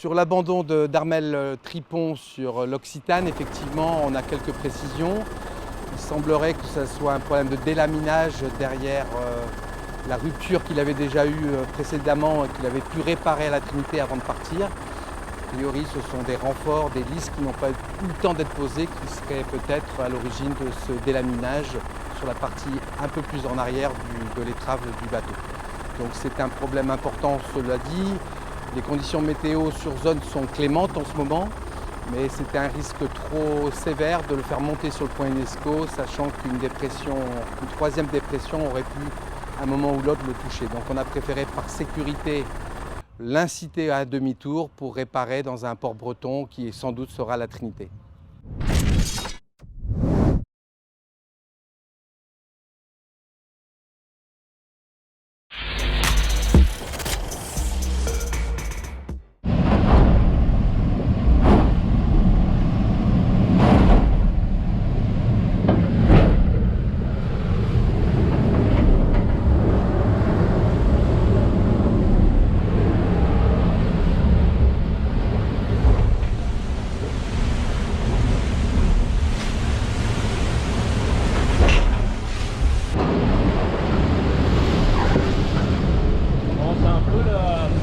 Sur l'abandon d'Armel Tripon sur l'Occitane, effectivement, on a quelques précisions. Il semblerait que ce soit un problème de délaminage derrière la rupture qu'il avait déjà eue précédemment et qu'il avait pu réparer à la Trinité avant de partir. A priori, ce sont des renforts, des lisses qui n'ont pas eu le temps d'être posées, qui seraient peut-être à l'origine de ce délaminage sur la partie un peu plus en arrière de l'étrave du bateau. Donc c'est un problème important, cela dit. Les conditions météo sur zone sont clémentes en ce moment, mais c'était un risque trop sévère de le faire monter sur le point UNESCO, sachant qu'une troisième dépression aurait pu, à un moment ou l'autre, le toucher. Donc on a préféré, par sécurité, l'inciter à un demi-tour pour réparer dans un port breton qui sans doute sera la Trinité.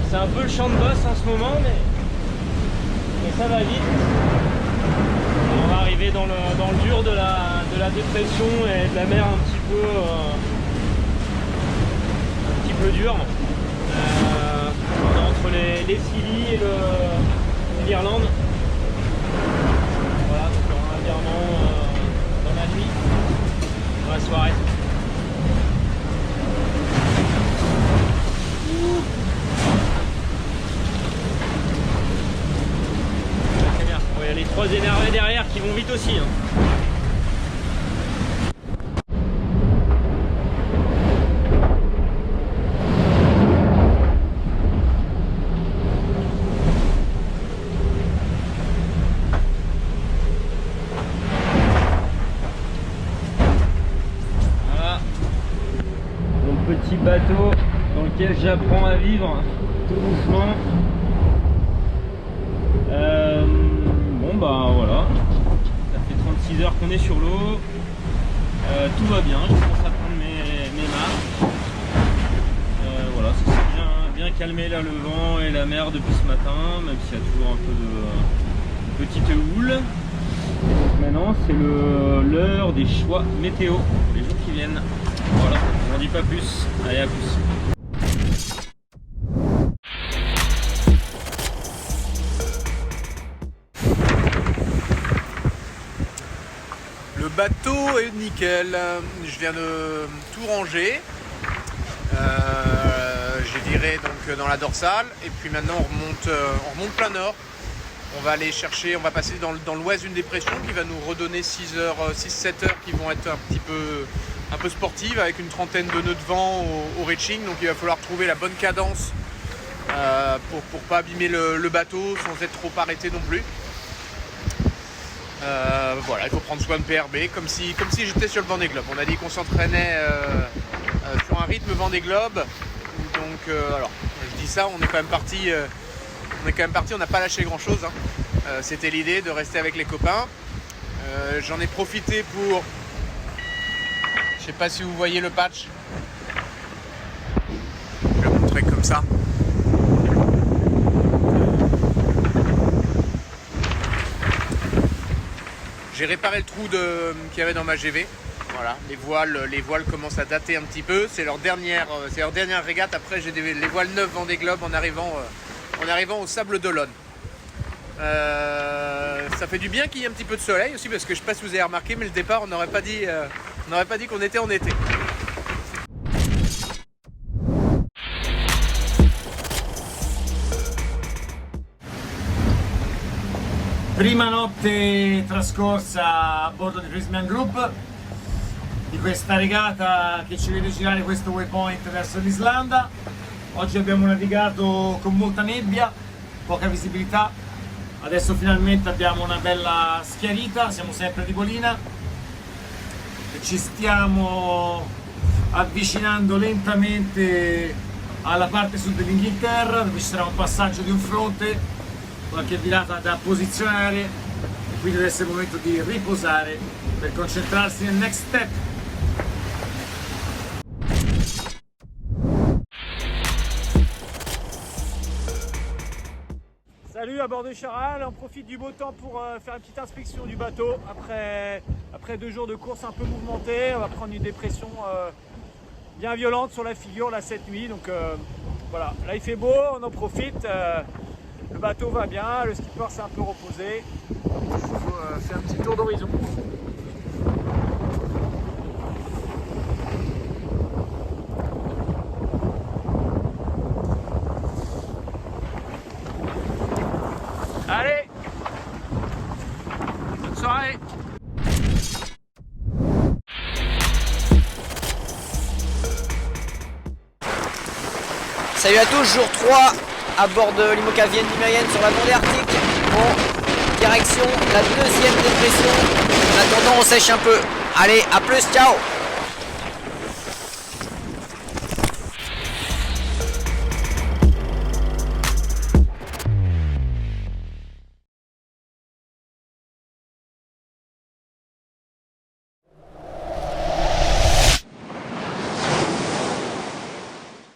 C'est un peu le champ de bosse en ce moment, mais ça va vite. On va arriver dans le dur de la dépression et de la mer un petit peu dure. On est entre les Scilly et l'Irlande. Voilà, donc on aura un virement dans la nuit, dans la soirée. Il y a les trois énervés derrière qui vont vite aussi. Voilà. Mon petit bateau dans lequel j'apprends à vivre tout doucement. Bon bah voilà, ça fait 36 heures qu'on est sur l'eau, tout va bien, je commence à prendre mes marques. Voilà, ça s'est bien calmé là, le vent et la mer depuis ce matin, même s'il y a toujours un peu de petite houle. Et donc maintenant c'est l'heure des choix météo pour les jours qui viennent. Voilà, je n'en dis pas plus, allez à plus. Le bateau est nickel, je viens de tout ranger, je dirais donc dans la dorsale, et puis maintenant on remonte plein nord. On va aller chercher, on va passer dans l'ouest d'une dépression qui va nous redonner 6-7 heures qui vont être un peu sportives avec une trentaine de nœuds de vent au reaching, donc il va falloir trouver la bonne cadence pour pas abîmer le bateau sans être trop arrêté non plus. Voilà, il faut prendre soin de PRB comme si j'étais sur le Vendée Globe. On a dit qu'on s'entraînait sur un rythme Vendée Globe. Donc alors, je dis ça, on est quand même parti, on n'a pas lâché grand chose. C'était l'idée de rester avec les copains. J'en ai profité pour, je sais pas si vous voyez le patch. Je vais le montrer comme ça. J'ai réparé le trou qu'il y avait dans ma GV. Voilà, les voiles commencent à dater un petit peu. C'est leur dernière régate. Après, j'ai les voiles neuves Vendée Globe en arrivant au Sable d'Olonne. Ça fait du bien qu'il y ait un petit peu de soleil aussi, parce que je ne sais pas si vous avez remarqué, mais le départ, on n'aurait pas dit qu'on était en été. Prima notte trascorsa a bordo di Prysmian Group, di questa regata che ci vede girare questo waypoint verso l'Islanda. Oggi abbiamo navigato con molta nebbia, poca visibilità, adesso finalmente abbiamo una bella schiarita, siamo sempre a Ripolina e ci stiamo avvicinando lentamente alla parte sud dell'Inghilterra, dove ci sarà un passaggio di un fronte, qualche virata da posizionare e quindi adesso è il momento di riposare per concentrarsi nel next step. Salut à bord de Charal, on profite du beau temps pour faire une petite inspection du bateau. Après 2 jours de course un peu mouvementée, on va prendre une dépression bien violente sur la figure là cette nuit. Donc voilà, là il fait beau, on en profite. Le bateau va bien, le skipper s'est un peu reposé. Il faut faire un petit tour d'horizon. Allez, bonne soirée. Salut à tous, jour 3 à bord de l'Imoca Vienne sur la Vendée Arctique. Bon, direction la 2e dépression. En attendant, on sèche un peu. Allez, à plus, ciao.